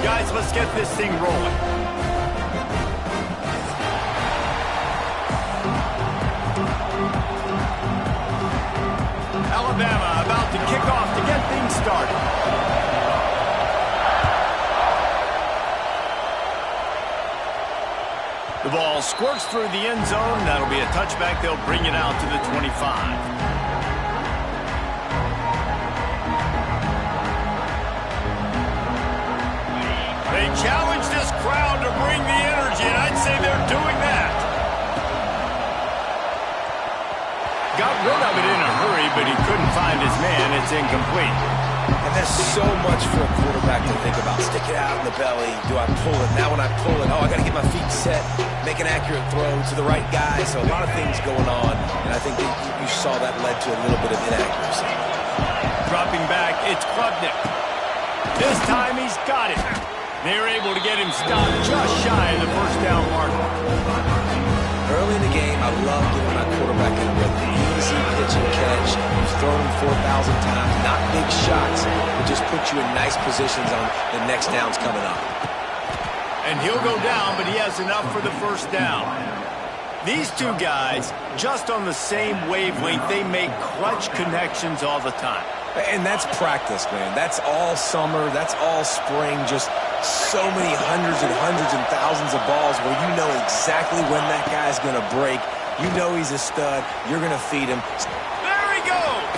Guys, let's get this thing rolling. Alabama about to kick off to get things started. The ball squirts through the end zone. That'll be a touchback. They'll bring it out to the 25. They challenge this crowd to bring the energy, and I'd say they're doing that. Got rid of it in a hurry, but he couldn't find his man. It's incomplete. And there's so much for a quarterback to think about. Stick it out in the belly. Do I pull it? Now when I pull it, I got to get my feet set, make an accurate throw to the right guy. So a lot of things going on, and I think that you saw that led to a little bit of inaccuracy. Dropping back, it's Klubnik. This time he's got it. They're able to get him stopped just shy of the first down marker. Early in the game, I love giving my quarterback a rhythm. Easy pitch and catch. You've thrown him 4,000 times. Not big shots, but just put you in nice positions on the next downs coming up. And he'll go down, but he has enough for the first down. These two guys, just on the same wavelength, they make clutch connections all the time. And that's practice, man. That's all summer. That's all spring. Just so many hundreds and thousands of balls where you know exactly when that guy's going to break. You know he's a stud. You're going to feed him. There he goes!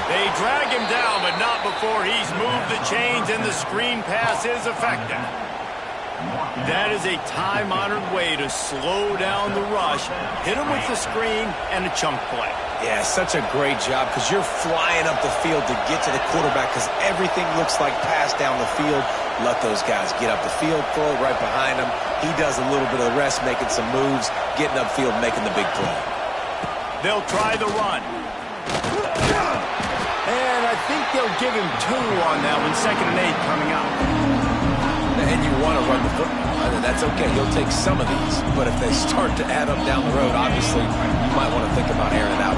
They drag him down, but not before he's moved the chains, and the screen pass is effective. That is a time-honored way to slow down the rush, hit him with the screen, and a chunk play. Yeah, such a great job because you're flying up the field to get to the quarterback because everything looks like pass down the field. Let those guys get up the field, throw it right behind him. He does a little bit of the rest, making some moves, getting upfield, making the big play. They'll try the run. And I think they'll give him 2 on that one, 2nd and 8 coming up. And you want to run the football. That's okay. You'll take some of these. But if they start to add up down the road, obviously, you might want to think about airing it out.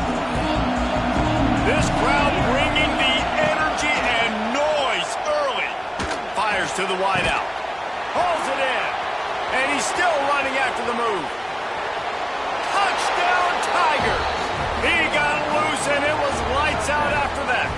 This crowd bringing the energy and noise early. Fires to the wideout. Hauls it in. And he's still running after the move. Touchdown, Tigers. He got loose, and it was lights out after that.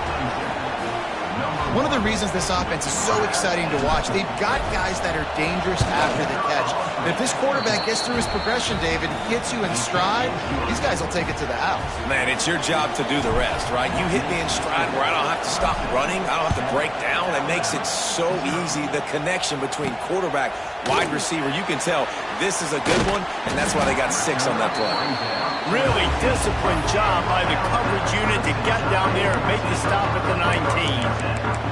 One of the reasons this offense is so exciting to watch, they've got guys that are dangerous after the catch. If this quarterback gets through his progression, David, gets you in stride, these guys will take it to the house. Man, it's your job to do the rest, right? You hit me in stride where I don't have to stop running. I don't have to break down. It makes it so easy. The connection between quarterback, wide receiver, you can tell this is a good one, and that's why they got 6 on that play. Really disciplined job by the coverage unit to get down there and make the stop at the 19.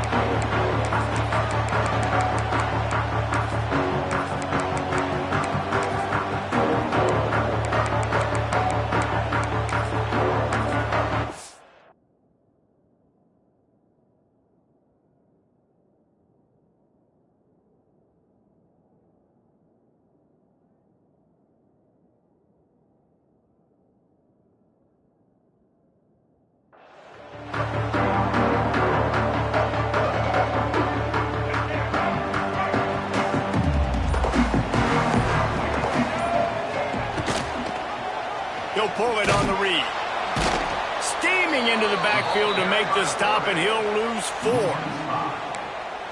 He'll pull it on the read. Steaming into the backfield to make the stop, and he'll lose 4.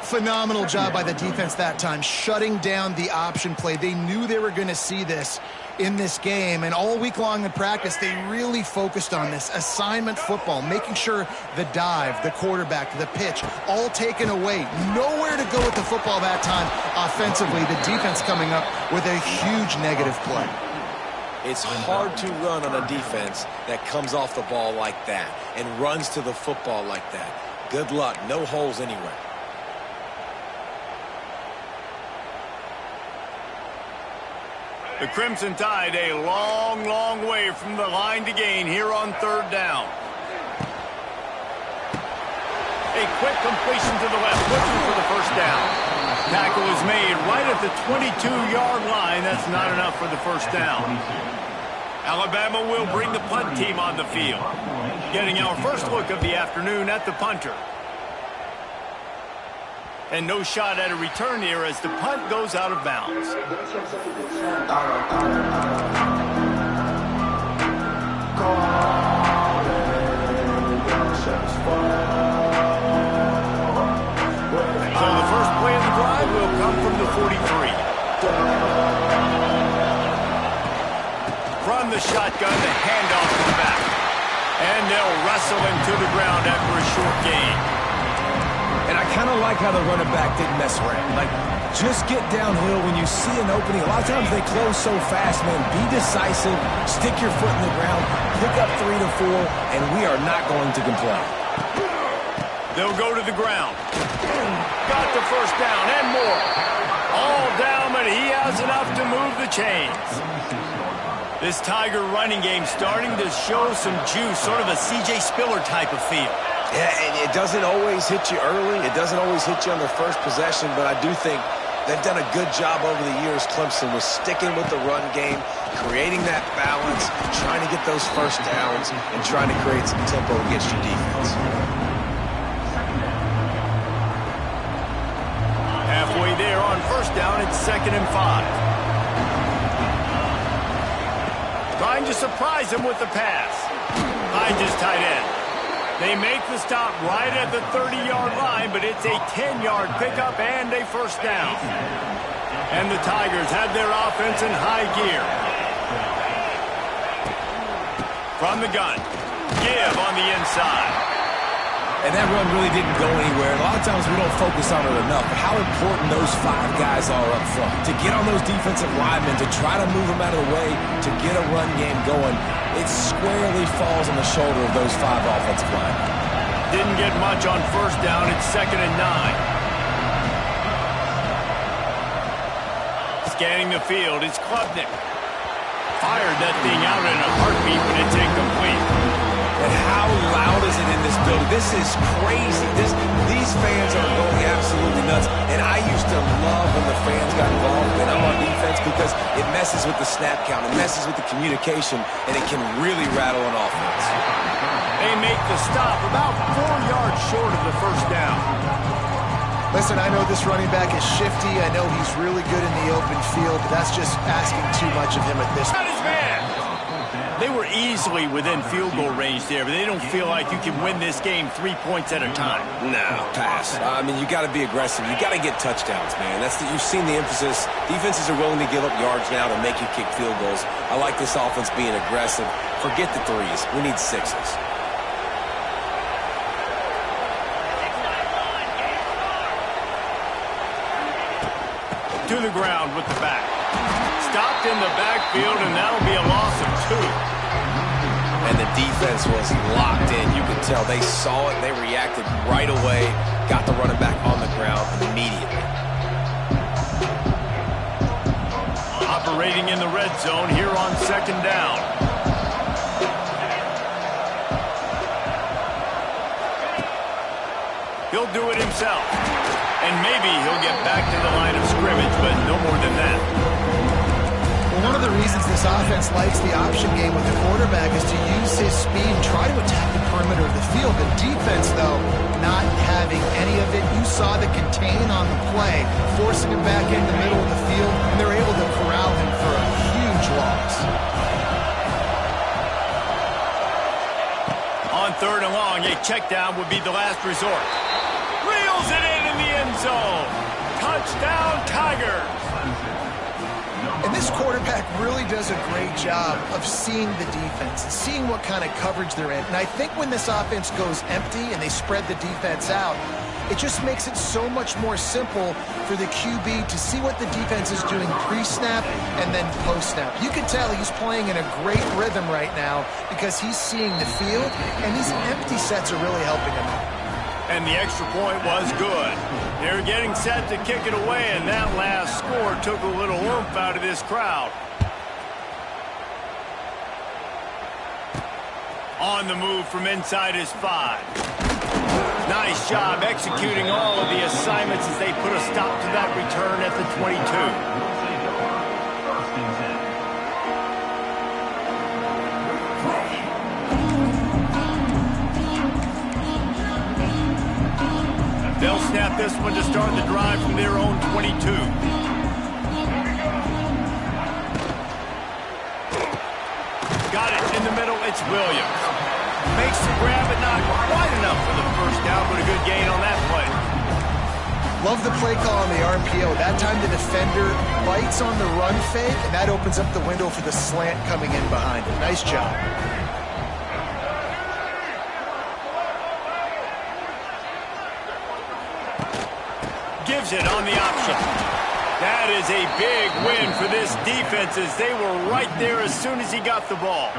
Phenomenal job by the defense that time, shutting down the option play. They knew they were going to see this in this game, and all week long in practice, they really focused on this assignment football, making sure the dive, the quarterback, the pitch, all taken away. Nowhere to go with the football that time offensively. The defense coming up with a huge negative play. It's hard to run on a defense that comes off the ball like that and runs to the football like that. Good luck. No holes anywhere. The Crimson Tide a long, long way from the line to gain here on 3rd down. A quick completion to the left, looking for the first down. Tackle is made right at the 22-yard line. That's not enough for the first down. Alabama will bring the punt team on the field. Getting our first look of the afternoon at the punter. And no shot at a return here as the punt goes out of bounds. So the first play of the drive will come from the 43. From the shotgun, the handoff to the back. And they'll wrestle him to the ground after a short gain. And I kind of like how the running back didn't mess around. Like, just get downhill when you see an opening. A lot of times they close so fast, man. Be decisive, stick your foot in the ground, pick up 3 to 4, and we are not going to complain. They'll go to the ground. Got the first down and more. All down, but he has enough to move the chains. This Tiger running game starting to show some juice, sort of a C.J. Spiller type of feel. Yeah, and it doesn't always hit you early. It doesn't always hit you on the first possession, but I do think they've done a good job over the years, Clemson, with sticking with the run game, creating that balance, trying to get those first downs, and trying to create some tempo against your defense. Halfway there on first down, it's 2nd and 5. Trying to surprise him with the pass. Hines is tight end. They make the stop right at the 30-yard line, but it's a 10-yard pickup and a first down. And the Tigers have their offense in high gear. From the gun, give on the inside. And that run really didn't go anywhere. A lot of times we don't focus on it enough, but how important those 5 guys are up front. To get on those defensive linemen, to try to move them out of the way, to get a run game going, it squarely falls on the shoulder of those 5 offensive linemen. Didn't get much on first down. It's 2nd and 9. Scanning the field, it's Klubnik. Fired that thing out in a heartbeat, but it's incomplete. And how loud is it in this building? This is crazy. These fans are going absolutely nuts. And I used to love when the fans got involved when I'm on defense because it messes with the snap count. It messes with the communication, and it can really rattle an offense. They make the stop about 4 yards short of the first down. Listen, I know this running back is shifty. I know he's really good in the open field, but that's just asking too much of him at this point. Got his man! They were easily within field goal range there, but they don't feel like you can win this game 3 points at a time. No, pass. I mean, you got to be aggressive. You got to get touchdowns, man. You've seen the emphasis. Defenses are willing to give up yards now to make you kick field goals. I like this offense being aggressive. Forget the 3s. We need 6s. To the ground with the back. Stopped in the backfield, and that'll be a loss of 2. And the defense was locked in. You could tell they saw it. They reacted right away. Got the running back on the ground immediately. Operating in the red zone here on 2nd down. He'll do it himself. And maybe he'll get back to the line of scrimmage, but no more than that. Well, one of the reasons this offense likes the option game with the quarterback is to use his speed and try to attack the perimeter of the field. The defense, though, not having any of it. You saw the contain on the play, forcing him back in the middle of the field, and they're able to corral him for a huge loss. On 3rd and long, a check down would be the last resort. Reels it in the end zone. Touchdown, Tigers. And this quarterback really does a great job of seeing the defense and seeing what kind of coverage they're in. And I think when this offense goes empty and they spread the defense out, it just makes it so much more simple for the QB to see what the defense is doing pre-snap and then post-snap. You can tell he's playing in a great rhythm right now because he's seeing the field, and these empty sets are really helping him out. And the extra point was good. They're getting set to kick it away, and that last score took a little oomph out of this crowd. On the move from inside his 5. Nice job executing all of the assignments as they put a stop to that return at the 22. They'll snap this one to start the drive from their own 22. Got it in the middle. It's Williams. Makes the grab, but not quite enough for the first down, but a good gain on that play. Love the play call on the RPO. That time the defender bites on the run fake, and that opens up the window for the slant coming in behind it. Nice job. Gives it on the option. That is a big win for this defense as they were right there as soon as he got the ball.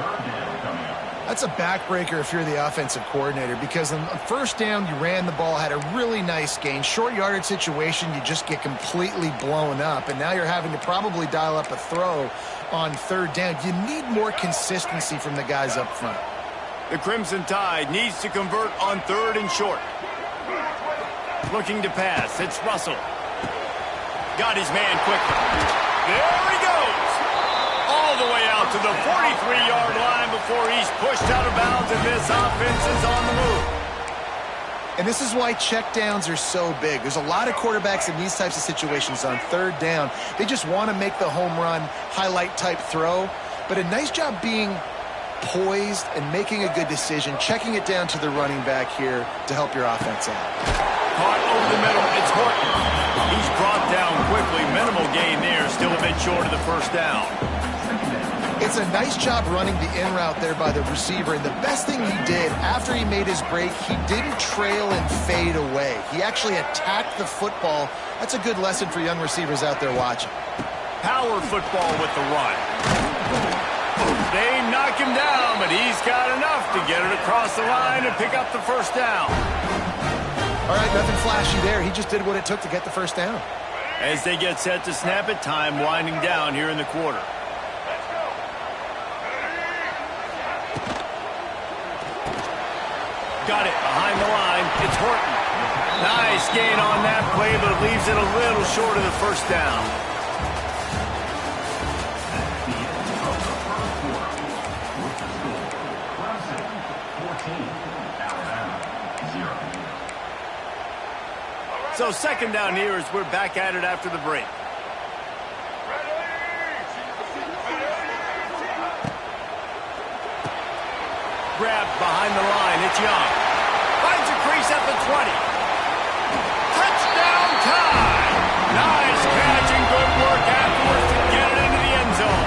That's a backbreaker if you're the offensive coordinator, because on first down, you ran the ball, had a really nice gain. Short yardage situation, you just get completely blown up, and now you're having to probably dial up a throw on third down. You need more consistency from the guys up front. The Crimson Tide needs to convert on third and short. Looking to pass. It's Russell. Got his man quickly. There he goes. All the way out to the 43-yard line before he's pushed out of bounds, and this offense is on the move. And this is why checkdowns are so big. There's a lot of quarterbacks in these types of situations on third down. They just want to make the home run, highlight-type throw. But a nice job being poised and making a good decision, checking it down to the running back here to help your offense out. Caught over the middle. It's Horton. He's brought down quickly. Minimal gain there. Still a bit short of the first down. It's a nice job running the in route there by the receiver. And the best thing he did after he made his break, he didn't trail and fade away. He actually attacked the football. That's a good lesson for young receivers out there watching. Power football with the run. They knock him down, but he's got enough to get it across the line and pick up the first down. All right, nothing flashy there. He just did what it took to get the first down. As they get set to snap it, time winding down here in the quarter. Got it behind the line. It's Horton. Nice gain on that play, but it leaves it a little short of the first down. So second down here as we're back at it after the break. Grabbed behind the line. It's Young. Finds a crease at the 20. Touchdown time! Nice catch and good work afterwards to get it into the end zone.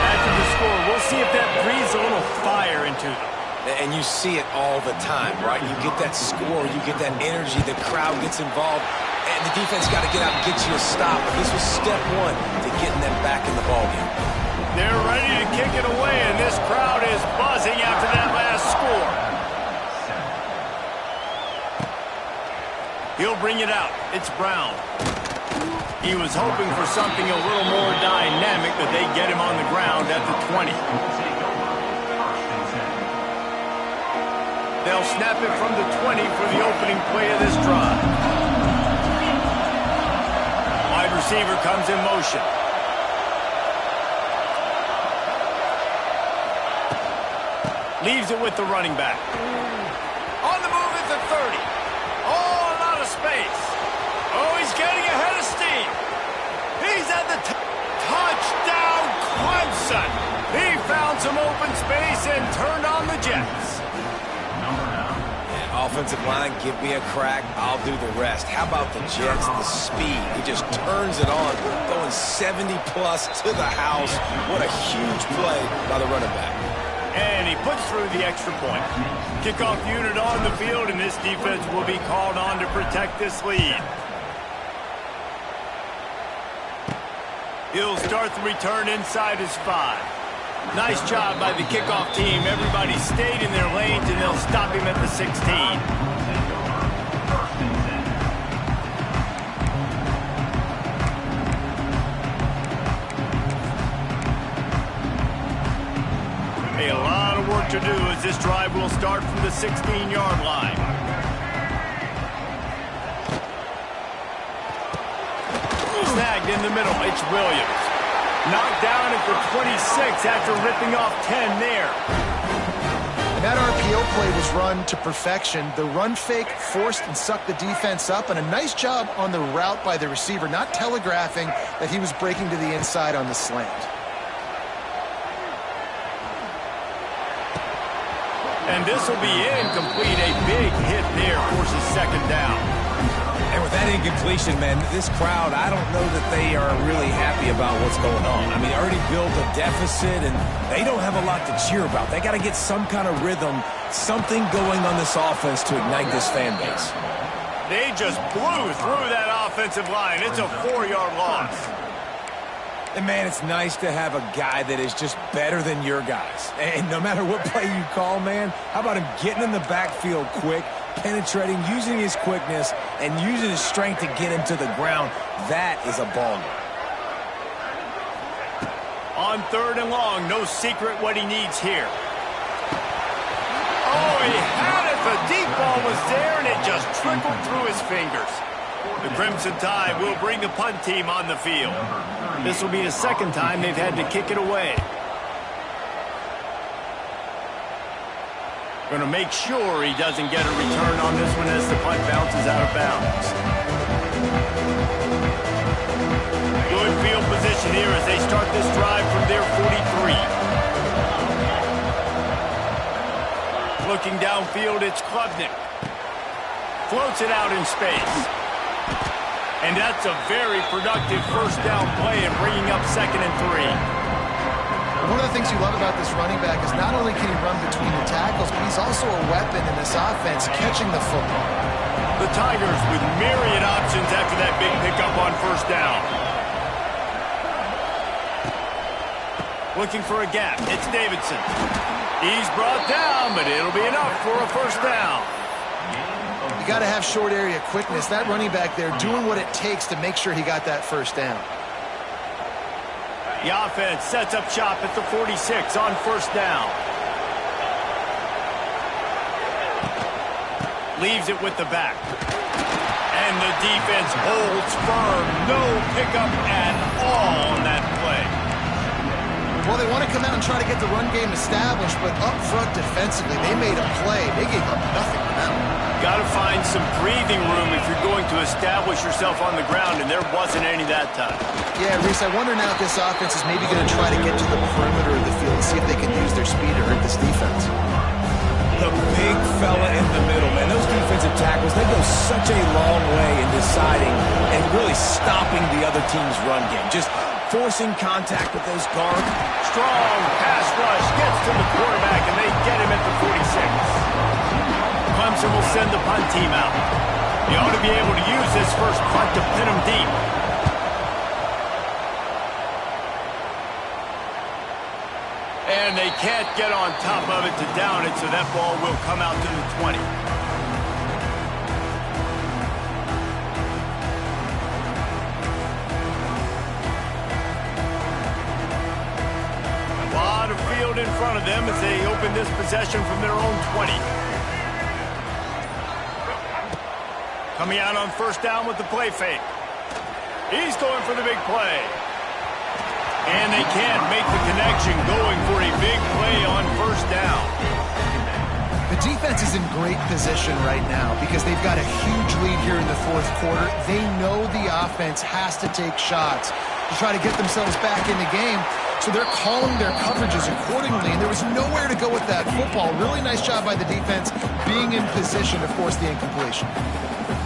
After the score, we'll see if that breathes a little fire into them. And you see it all the time, right? You get that score, you get that energy, the crowd gets involved, and the defense got to get out and get you a stop. But this was step one to getting them back in the ballgame. They're ready to kick it away, and this crowd is buzzing after that last score. He'll bring it out. It's Brown. He was hoping for something a little more dynamic, but they get him on the ground at the 20. They'll snap it from the 20 for the opening play of this drive. Wide receiver comes in motion. Leaves it with the running back. On the move at the 30. Oh, a lot of space. Oh, he's getting ahead of steam. He's at the touchdown, Clemson. He found some open space and turned on the Jets. Offensive line, give me a crack, I'll do the rest. How about the Jets, the speed? He just turns it on, going 70-plus to the house. What a huge play by the running back. And he puts through the extra point. Kickoff unit on the field, and this defense will be called on to protect this lead. He'll start the return inside his 5. Nice job by the kickoff team. Everybody stayed in their lanes, and they'll stop him at the 16. A lot of work to do as this drive will start from the 16-yard line. Snagged in the middle. It's Williams. Knocked down at the 26 after ripping off 10 there. And That RPO play was run to perfection. The run fake forced and sucked the defense up, and a nice job on the route by the receiver, not telegraphing that he was breaking to the inside on the slant. And this will be incomplete. A big hit there forces second down. And with that incompletion, man, this crowd, I don't know that they are really happy about what's going on. I mean, they already built a deficit, and they don't have a lot to cheer about. They got to get some kind of rhythm, something going on this offense to ignite this fan base. They just blew through that offensive line. It's a 4-yard loss. And, man, it's nice to have a guy that is just better than your guys. And no matter what play you call, man, how about him getting in the backfield quick, penetrating, using his quickness, and using his strength to get him to the ground? That is a baller. On 3rd and long, no secret what he needs here. Oh, he had it. The deep ball was there, and it just trickled through his fingers. The Crimson Tide will bring the punt team on the field. This will be the second time they've had to kick it away. Going to make sure he doesn't get a return on this one as the punt bounces out of bounds. Good field position here as they start this drive from their 43. Looking downfield, it's Klubnik. Floats it out in space. And that's a very productive first down play and bringing up 2nd and 3. One of the things you love about this running back is not only can he run between the tackles, but he's also a weapon in this offense, catching the football. The Tigers with myriad options after that big pickup on first down. Looking for a gap. It's Davidson. He's brought down, but it'll be enough for a first down. You got to have short area quickness. That running back there doing what it takes to make sure he got that first down. The offense sets up shop at the 46 on first down. Leaves it with the back. And the defense holds firm. No pickup at all on that play. Well, they want to come out and try to get the run game established, but up front defensively, they made a play. They gave up nothing for that one. Got to find some breathing room if you're going to establish yourself on the ground, and there wasn't any that time. Yeah, Reese, I wonder now if this offense is maybe going to try to get to the perimeter of the field and see if they can use their speed to hurt this defense. The big fella in the middle, man. Those defensive tackles, they go such a long way in deciding and really stopping the other team's run game. Just forcing contact with those guards. Strong pass rush gets to the quarterback, and they get him at the 46. Clemson will send the punt team out. They ought to be able to use this first punt to pin them deep. And they can't get on top of it to down it, so that ball will come out to the 20. A lot of field in front of them as they open this possession from their own 20. Coming out on first down with the play fake. He's going for the big play. And they can't make the connection, going for a big play on first down. The defense is in great position right now because they've got a huge lead here in the fourth quarter. They know the offense has to take shots to try to get themselves back in the game. So they're calling their coverages accordingly, and there was nowhere to go with that football. Really nice job by the defense being in position to force the incompletion.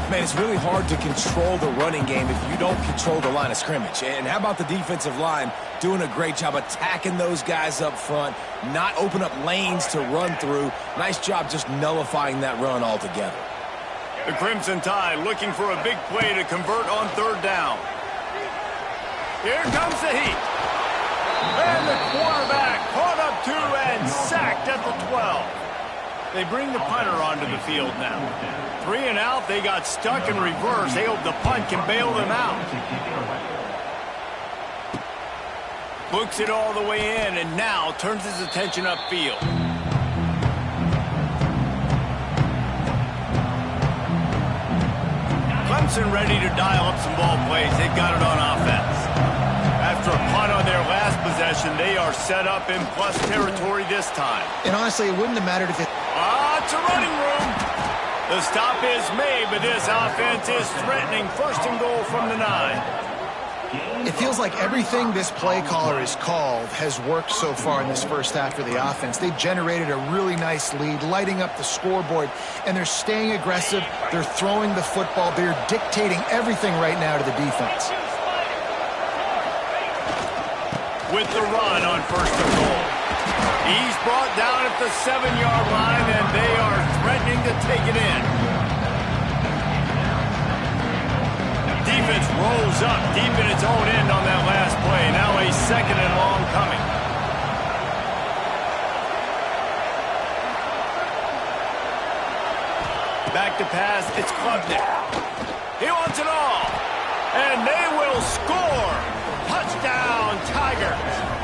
Man, it's really hard to control the running game if you don't control the line of scrimmage. And how about the defensive line doing a great job attacking those guys up front, not open up lanes to run through. Nice job just nullifying that run altogether. The Crimson Tide looking for a big play to convert on third down. Here comes the heat. And the quarterback caught up to and sacked at the 12. They bring the punter onto the field now. 3 and out, they got stuck in reverse. They hope the punt can bail them out. Books it all the way in and now turns his attention upfield. Clemson ready to dial up some ball plays. They've got it on offense. After a punt on their last possession, they are set up in plus territory this time. And honestly, it wouldn't have mattered if it Lots of running room. The stop is made, but this offense is threatening first and goal from the 9. It feels like everything this play caller has called has worked so far in this first half for the offense. They've generated a really nice lead, lighting up the scoreboard, and they're staying aggressive. They're throwing the football. They're dictating everything right now to the defense. With the run on first and goal. He's brought down at the 7-yard line, and they are threatening to take it in. Defense rolls up deep in its own end on that last play. Now a second and long coming. Back to pass, it's Klubnik. He wants it all. And they will score. Touchdown, Tigers.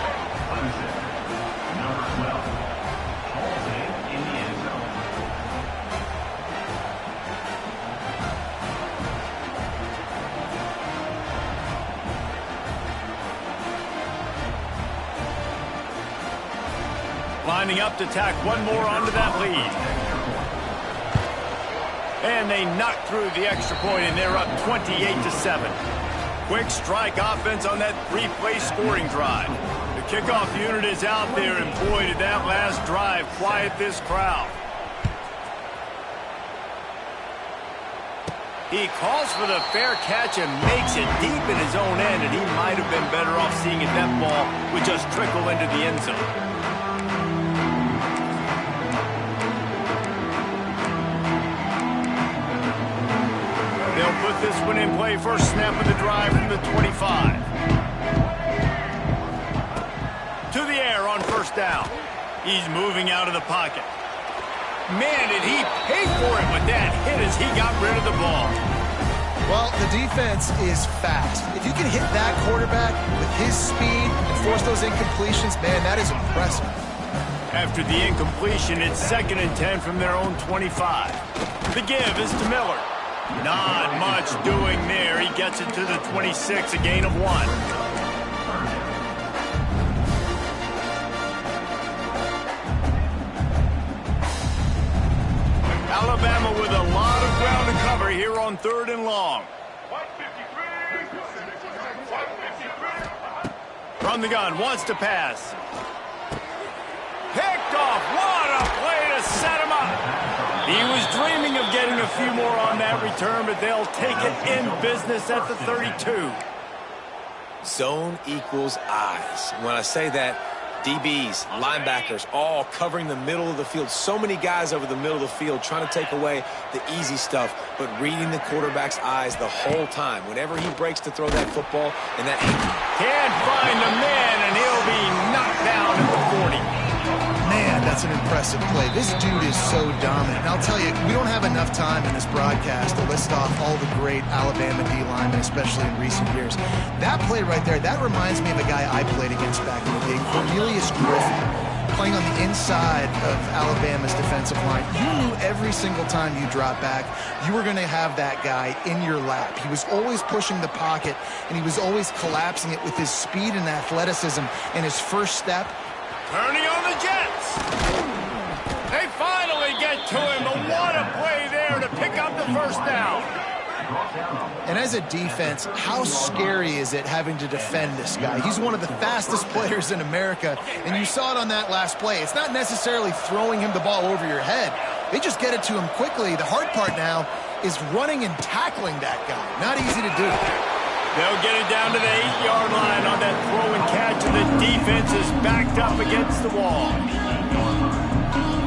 Lining up to tack one more onto that lead. And they knock through the extra point, and they're up 28-7. Quick strike offense on that 3-play scoring drive. The kickoff unit is out there, and boy, did that last drive quiet this crowd. He calls for the fair catch and makes it deep in his own end, and he might have been better off seeing if that ball would just trickle into the end zone. They'll put this one in play, first snap of the drive from the 25. To the air on first down. He's moving out of the pocket. Man, did he pay for it with that hit as he got rid of the ball. Well, the defense is fast. If you can hit that quarterback with his speed and force those incompletions, man, that is impressive. After the incompletion, it's 2nd and 10 from their own 25. The give is to Miller. Not much doing there. He gets it to the 26, a gain of 1. Alabama with a lot of ground to cover here on 3rd and long. From the gun, wants to pass. Picked off. What a play to set him up. He was dreaming of getting a few more on that return, but they'll take it in business at the 32. Zone equals eyes. When I say that, DBs, linebackers, all covering the middle of the field. So many guys over the middle of the field trying to take away the easy stuff, but reading the quarterback's eyes the whole time. Whenever he breaks to throw that football, and that can't find the man, and he'll be knocked down at the 40. Man, that's an impressive play. This dude is so dominant. And I'll tell you, we don't have enough time in this broadcast to list off all the great Alabama D-linemen, especially in recent years. That play right there, that reminds me of a guy I played against back in the day, Cornelius Griffin, playing on the inside of Alabama's defensive line. You knew every single time you dropped back, you were going to have that guy in your lap. He was always pushing the pocket, and he was always collapsing it with his speed and athleticism, and his first step. Turning on the Jets. They finally get to him, but what a play there to pick up the first down. And as a defense, how scary is it having to defend this guy? He's one of the fastest players in America, and you saw it on that last play. It's not necessarily throwing him the ball over your head. They just get it to him quickly. The hard part now is running and tackling that guy. Not easy to do. They'll get it down to the 8-yard line on that throw and catch, and the defense is backed up against the wall.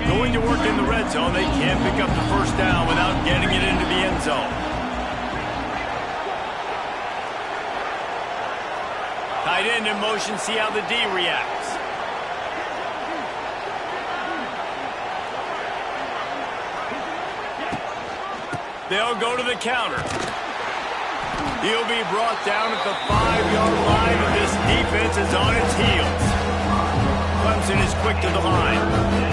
Going to work in the red zone, they can't pick up the first down without getting it into the end zone. Tight end in motion, see how the D reacts. They'll go to the counter. He'll be brought down at the 5-yard line, and this defense is on its heels. Clemson is quick to the line.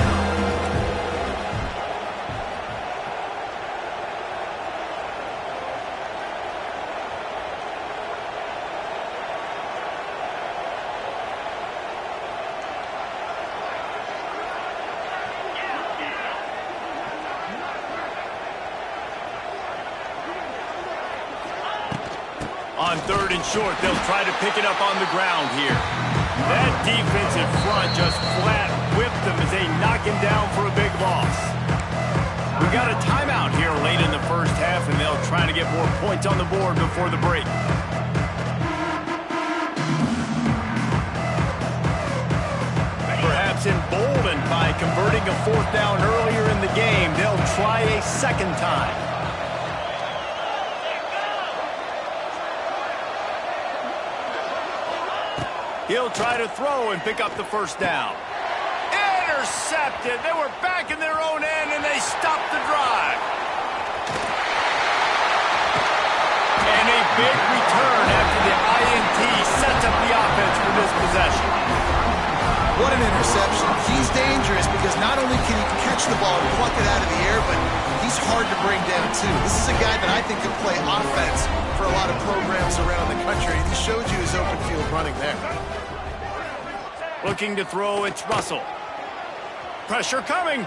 On 3rd and short, they'll try to pick it up on the ground here. That defensive front just flat whipped them as they knock him down for a big loss. We got a timeout here late in the first half, and they'll try to get more points on the board before the break. Perhaps emboldened by converting a 4th down earlier in the game, they'll try a second time. He'll try to throw and pick up the 1st down. Intercepted. They were back in their own end, and they stopped the drive. And a big return after the INT sets up the offense for this possession. What an interception. He's dangerous because not only can he catch the ball and pluck it out of the air, but he's hard to bring down, too. This is a guy that I think can play offense for a lot of programs around the country, and he showed you his open field running there. Looking to throw, it's Russell. Pressure coming.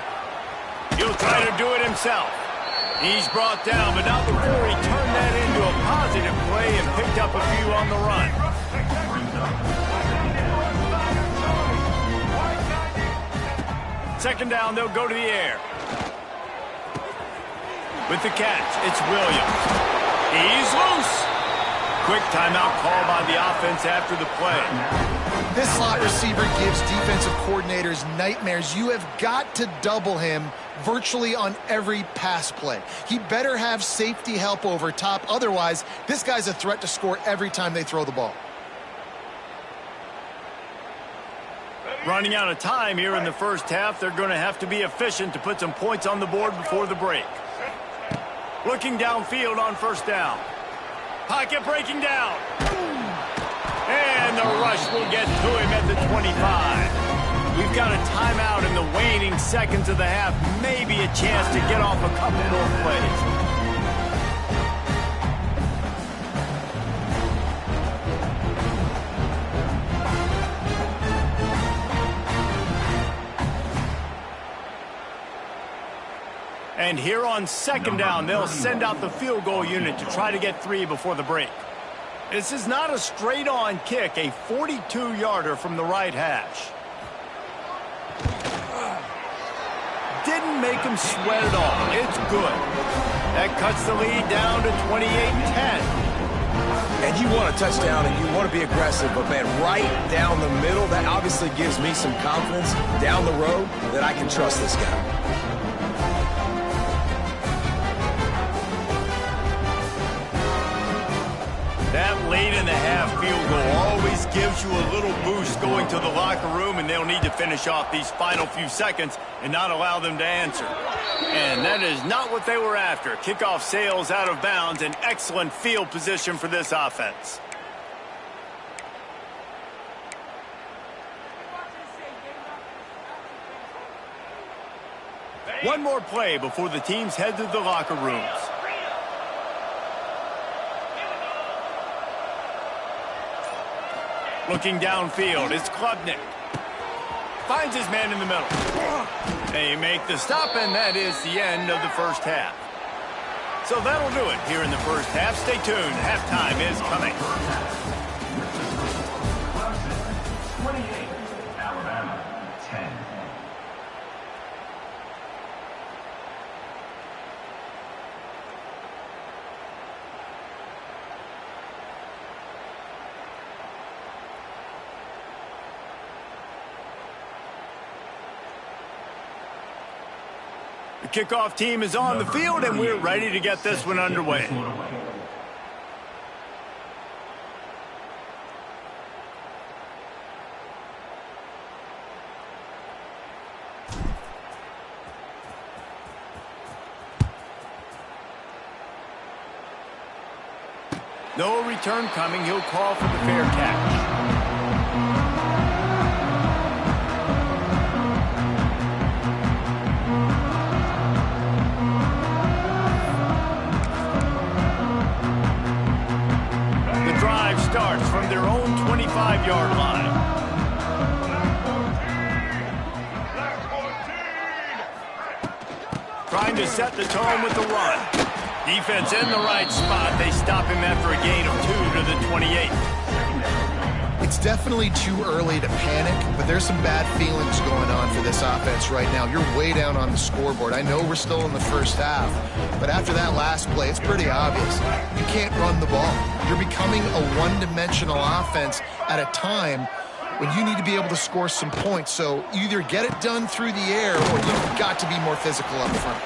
He'll try to do it himself. He's brought down, but not before he turned that into a positive play and picked up a few on the run. Second down, they'll go to the air. With the catch, it's Williams. He's loose. Quick timeout call by the offense after the play. This slot receiver gives defensive coordinators nightmares. You have got to double him virtually on every pass play. He better have safety help over top. Otherwise, this guy's a threat to score every time they throw the ball. Running out of time here in the first half, they're going to have to be efficient to put some points on the board before the break. Looking downfield on 1st down. Pocket breaking down. And the rush will get to him at the 25. We've got a timeout in the waning seconds of the half. Maybe a chance to get off a couple more plays. And here on 2nd down, they'll send out the field goal unit to try to get 3 before the break. This is not a straight-on kick, a 42-yarder from the right hash. Didn't make him sweat at all. It's good. That cuts the lead down to 28-10. And you want a touchdown and you want to be aggressive, but, man, right down the middle, that obviously gives me some confidence down the road that I can trust this guy. That late in the half field goal always gives you a little boost going to the locker room, and they'll need to finish off these final few seconds and not allow them to answer. And that is not what they were after. Kickoff sails out of bounds, an excellent field position for this offense. One more play before the teams head to the locker rooms. Looking downfield, it's Klubnik. Finds his man in the middle. They make the stop, and that is the end of the first half. So that'll do it here in the first half. Stay tuned. Halftime is coming. 28, Alabama, 10. The kickoff team is on the field, and we're ready to get this one underway. No return coming. He'll call for the fair catch. Starts from their own 25-yard line. Trying to set the tone with the run. Defense in the right spot. They stop him after a gain of 2 to the 28. It's definitely too early to panic, but there's some bad feelings going on for this offense right now. You're way down on the scoreboard. I know we're still in the first half, but after that last play, it's pretty obvious. You can't run the ball. You're becoming a one-dimensional offense at a time when you need to be able to score some points. So either get it done through the air or you've got to be more physical up front.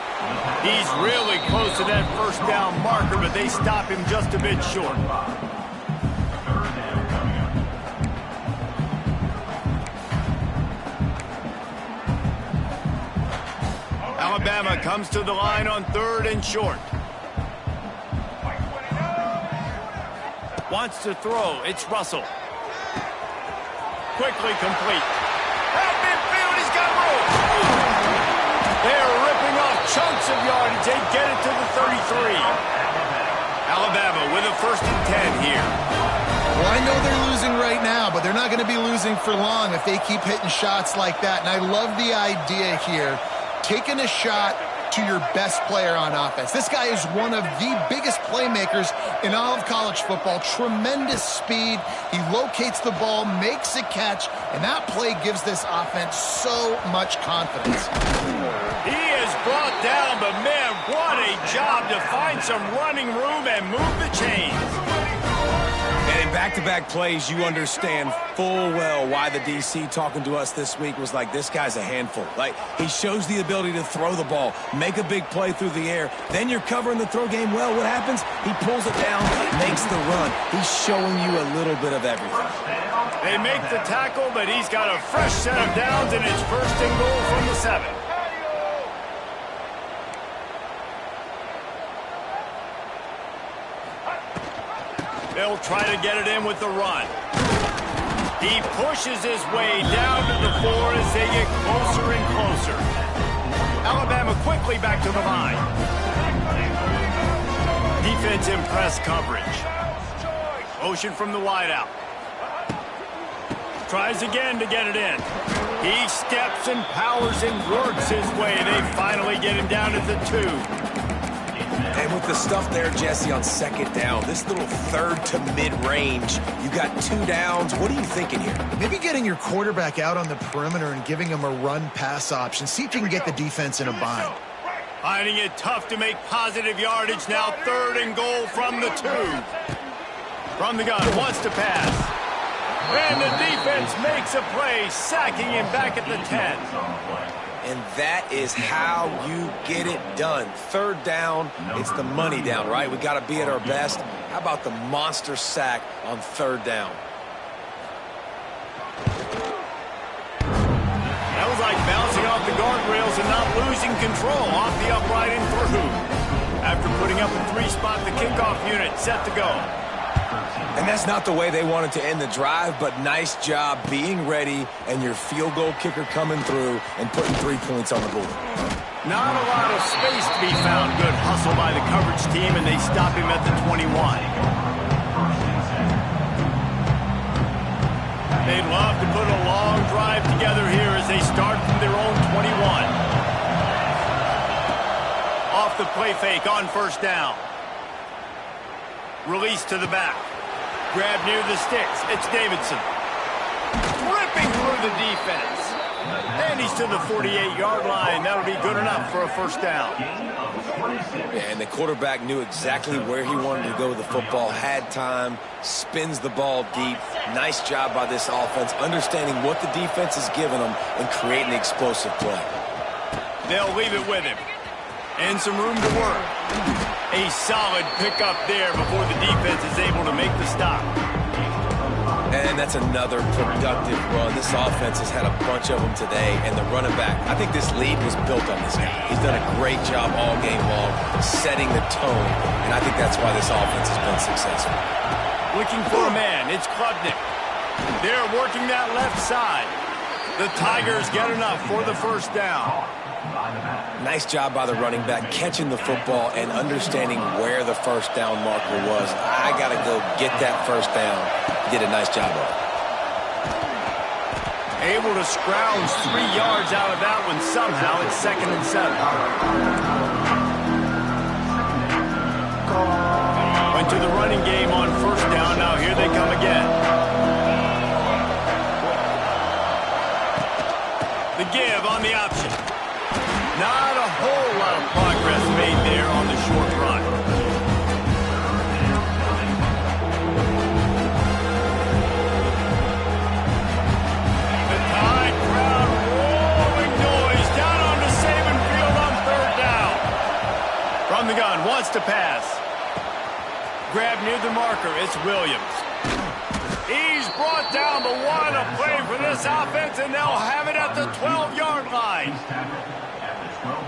He's really close to that first down marker, but they stop him just a bit short. Alabama comes to the line on 3rd and short. Wants to throw. It's Russell. Quickly complete. At midfield, he's got room. They're ripping off chunks of yardage. They get it to the 33. Alabama with a 1st and 10 here. Well, I know they're losing right now, but they're not going to be losing for long if they keep hitting shots like that. And I love the idea here. Taking a shot to your best player on offense. This guy is one of the biggest playmakers in all of college football. Tremendous speed. He locates the ball, makes a catch, and that play gives this offense so much confidence. He is brought down, but man, what a job to find some running room and move the chains. And in back-to-back plays, you understand full well why the DC talking to us this week was like, this guy's a handful. Like, he shows the ability to throw the ball, make a big play through the air. Then you're covering the throw game well. What happens? He pulls it down, makes the run. He's showing you a little bit of everything. They make the tackle, but he's got a fresh set of downs, and it's 1st and goal from the 7. They'll try to get it in with the run. He pushes his way down to the 4 as they get closer and closer. Alabama quickly back to the line. Defense in press coverage. Motion from the wideout. Tries again to get it in. He steps and powers and works his way. They finally get him down at the 2. And with the stuff there, Jesse, on 2nd down, this little 3rd to mid-range, you got 2 downs. What are you thinking here? Maybe getting your quarterback out on the perimeter and giving him a run-pass option. See if you can get the defense in a bind. Finding it tough to make positive yardage now. 3rd and goal from the 2. From the gun, wants to pass. And the defense makes a play, sacking him back at the 10. And that is how you get it done. 3rd down, it's the money down, right? We got to be at our best. How about the monster sack on 3rd down? That was like bouncing off the guardrails and not losing control off the upright and through. After putting up a 3-spot, the kickoff unit set to go. And that's not the way they wanted to end the drive, but nice job being ready and your field goal kicker coming through and putting 3 points on the board. Not a lot of space to be found. Good hustle by the coverage team, and they stop him at the 21. They'd love to put a long drive together here as they start from their own 21. Off the play fake on 1st down. Release to the back. Grab near the sticks. It's Davidson. Ripping through the defense. And he's to the 48-yard line. That'll be good enough for a 1st down. And the quarterback knew exactly where he wanted to go with the football, had time, spins the ball deep. Nice job by this offense, understanding what the defense is giving them and creating explosive play. They'll leave it with him. And some room to work. A solid pickup there before the defense is able to make the stop. And that's another productive run. This offense has had a bunch of them today, and the running back, I think this lead was built on this guy. He's done a great job all game long, setting the tone, and I think that's why this offense has been successful. Looking for a man, it's Klubnik. They're working that left side. The Tigers get enough for the 1st down. Nice job by the running back, catching the football and understanding where the 1st down marker was. I got to go get that 1st down. Did a nice job of it. Able to scrounge 3 yards out of that one somehow. It's 2nd and 7. Went to the running game on 1st down. Now here they the marker. It's Williams. He's brought down the one, a play for this offense, and they'll have it at the 12-yard line.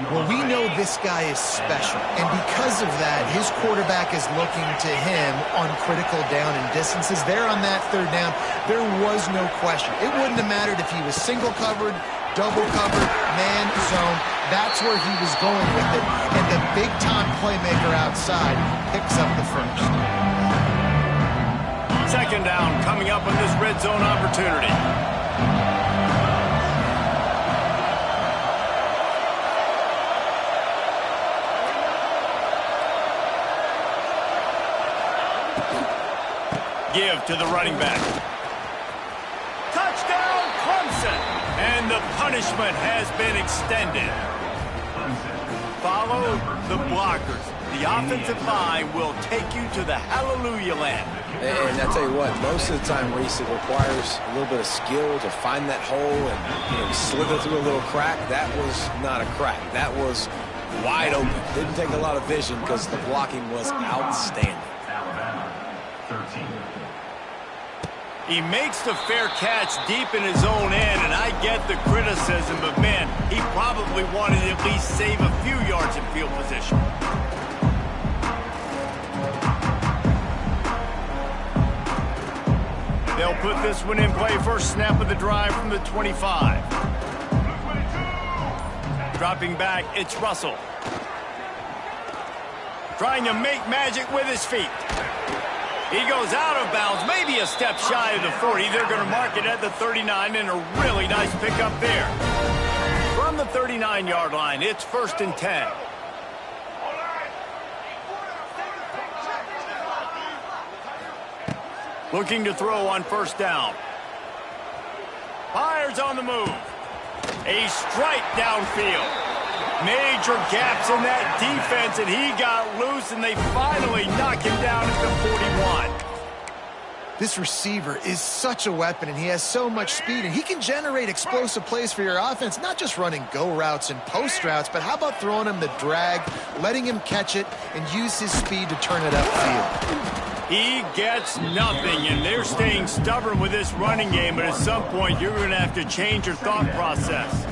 Well, we know this guy is special, and because of that, his quarterback is looking to him on critical down and distances. There on that third down, there was no question. It wouldn't have mattered if he was single covered, double covered, man zone. That's where he was going with it, and the big-time playmaker outside picks up the first. Second down coming up on this red zone opportunity. Give to the running back. Touchdown, Clemson! And the punishment has been extended. Follow the blockers. The offensive line will take you to the hallelujah land. And I tell you what, most of the time, Reese, it requires a little bit of skill to find that hole and slither through a little crack. That was not a crack. That was wide open. Didn't take a lot of vision because the blocking was outstanding. Alabama, 13. He makes the fair catch deep in his own end, and I get the criticism, but man, he probably wanted to at least save a few yards in field position. They'll put this one in play. First snap of the drive from the 25. Dropping back, it's Russell. Trying to make magic with his feet. He goes out of bounds, maybe a step shy of the 40. They're going to mark it at the 39, and a really nice pickup there. From the 39-yard line, it's 1st and 10. Looking to throw on first down. Fires on the move. A strike downfield. Major gaps in that defense, and he got loose, and they finally knock him down at the 41. This receiver is such a weapon, and he has so much speed, and he can generate explosive plays for your offense, not just running go routes and post routes, but how about throwing him the drag, letting him catch it, and use his speed to turn it upfield. He gets nothing, and they're staying stubborn with this running game, but at some point you're going to have to change your thought process.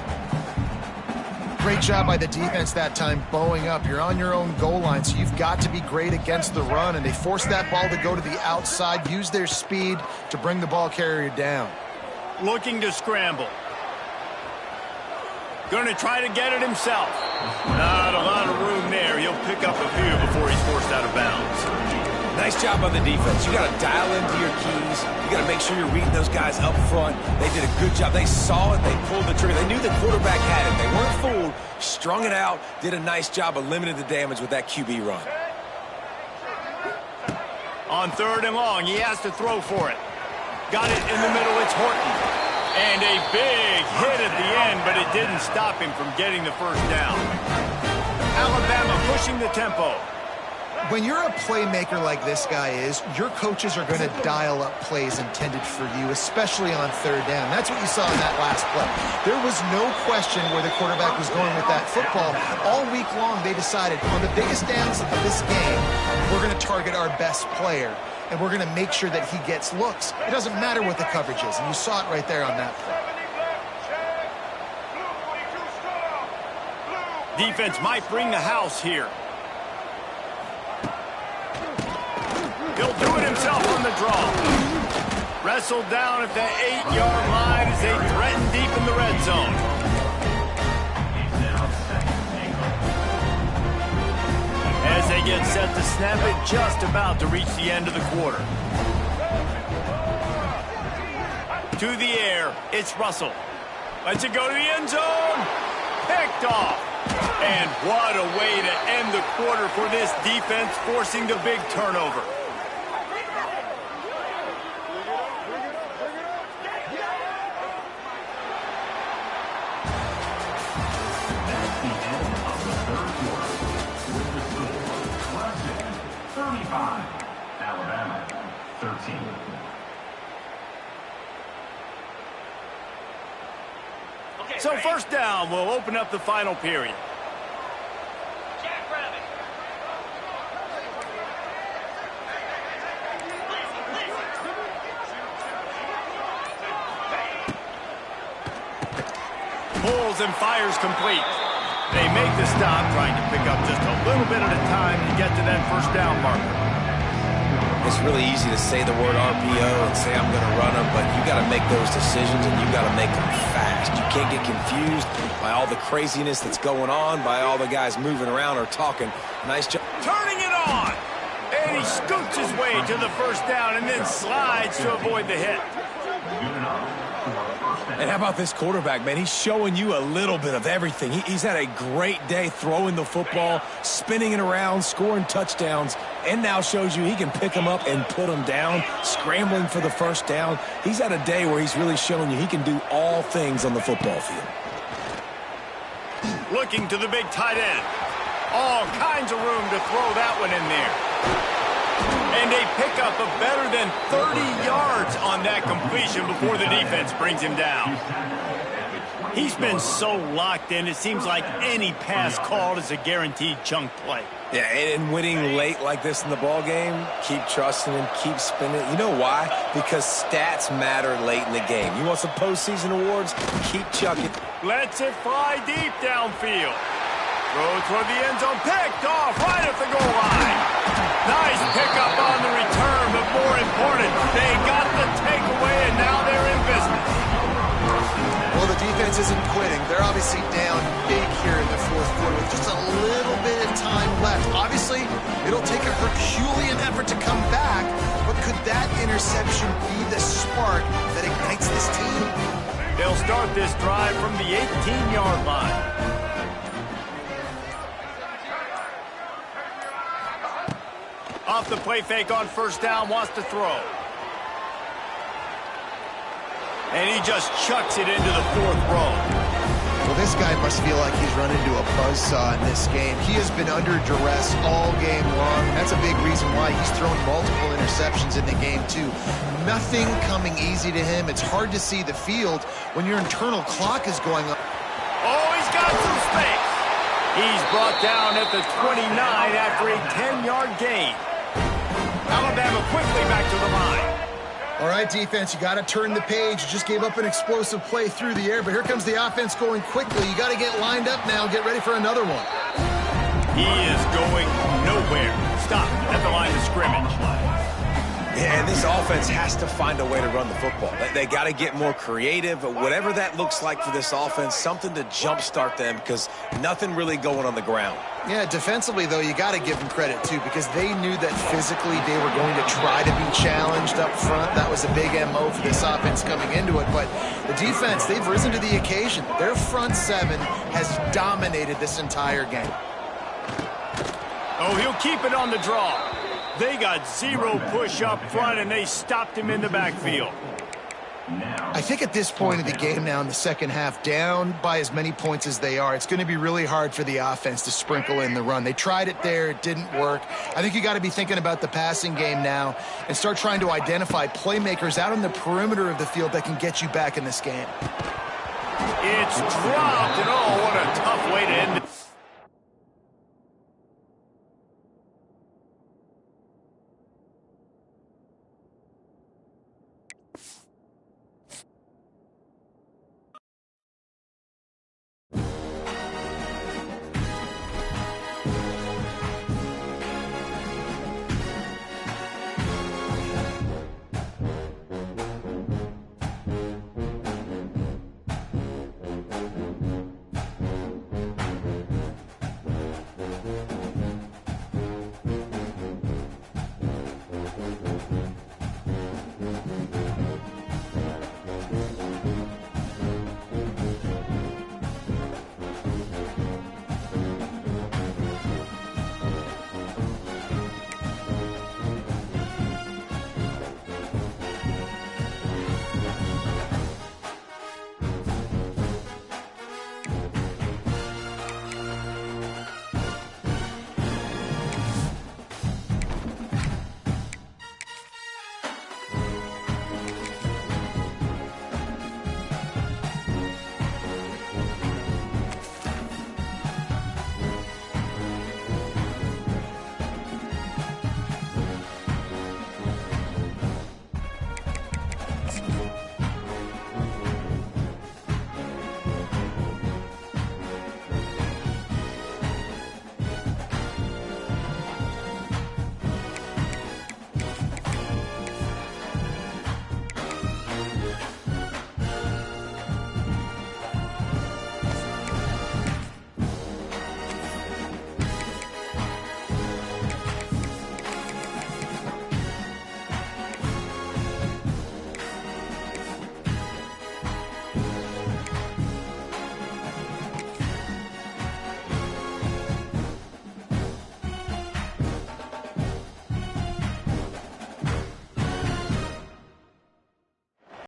Great job by the defense that time, bowing up. You're on your own goal line, so you've got to be great against the run, and they forced that ball to go to the outside, use their speed to bring the ball carrier down. Looking to scramble. Going to try to get it himself. Not a lot of room there. He'll pick up a few before he's forced out of bounds. Nice job on the defense. You got to dial into your keys. You got to make sure you're reading those guys up front. They did a good job. They saw it. They pulled the trigger. They knew the quarterback had it. They weren't fooled. Strung it out. Did a nice job of limiting the damage with that QB run. On 3rd and long, he has to throw for it. Got it in the middle. It's Horton. And a big hit at the end, but it didn't stop him from getting the first down. Alabama pushing the tempo. When you're a playmaker like this guy is, your coaches are going to dial up plays intended for you, especially on 3rd down. That's what you saw in that last play. There was no question where the quarterback was going with that football. All week long, they decided on the biggest downs of this game, we're going to target our best player, and we're going to make sure that he gets looks. It doesn't matter what the coverage is, and you saw it right there on that play. Defense might bring the house here. He'll do it himself on the draw. Wrestled down at the 8-yard line as they threaten deep in the red zone. As they get set to snap it, just about to reach the end of the quarter. To the air, it's Russell. Lets it go to the end zone. Picked off. And what a way to end the quarter for this defense, forcing the big turnover. Alabama, 13. So 1st down will open up the final period. pulls and fires complete. They make the stop, trying to pick up just a little bit at a time to get to that first down marker. It's really easy to say the word RPO and say I'm going to run them, but you got to make those decisions and you got to make them fast. You can't get confused by all the craziness that's going on, by all the guys moving around or talking. Nice job. Turning it on! And he scoots his way to the first down and then slides to avoid the hit. And how about this quarterback, man? He's showing you a little bit of everything. He's had a great day throwing the football, spinning it around, scoring touchdowns, and now shows you he can pick them up and put them down, scrambling for the first down. He's had a day where he's really showing you he can do all things on the football field. Looking to the big tight end. All kinds of room to throw that one in there. And a pickup of better than 30 yards on that completion before the defense brings him down. He's been so locked in, it seems like any pass called is a guaranteed chunk play. Yeah, and winning late like this in the ball game, keep trusting him, keep spinning. You know why? Because stats matter late in the game. You want some postseason awards? Keep chucking. Lets it fly deep downfield. Throws toward the end zone, picked off right at the goal line. Nice pickup on the return, but more important, they got the takeaway, and now they're in business. Well, the defense isn't quitting. They're obviously down big here in the fourth quarter with just a little bit of time left. Obviously, it'll take a Herculean effort to come back, but could that interception be the spark that ignites this team? They'll start this drive from the 18-yard line. Off the play fake on first down, wants to throw. And he just chucks it into the fourth row. Well, this guy must feel like he's run into a buzzsaw in this game. He has been under duress all game long. That's a big reason why he's thrown multiple interceptions in the game, too. Nothing coming easy to him. It's hard to see the field when your internal clock is going up. Oh, he's got some space. He's brought down at the 29 after a 10-yard gain. Alabama quickly back to the line. All right, defense, you got to turn the page. You just gave up an explosive play through the air, but here comes the offense going quickly. You got to get lined up now, get ready for another one. He is going nowhere. Stop at the line of scrimmage. Yeah, and this offense has to find a way to run the football. They got to get more creative, whatever that looks like for this offense, something to jumpstart them because nothing really going on the ground. Yeah, defensively, though, you got to give them credit, too, because they knew that physically they were going to try to be challenged up front. That was a big MO for this offense coming into it. But the defense, they've risen to the occasion. Their front seven has dominated this entire game. Oh, he'll keep it on the draw. They got zero push up front, and they stopped him in the backfield. I think at this point of the game now in the second half, down by as many points as they are, it's going to be really hard for the offense to sprinkle in the run. They tried it there. It didn't work. I think you got to be thinking about the passing game now and start trying to identify playmakers out on the perimeter of the field that can get you back in this game. It's dropped, and oh, what a tough way to end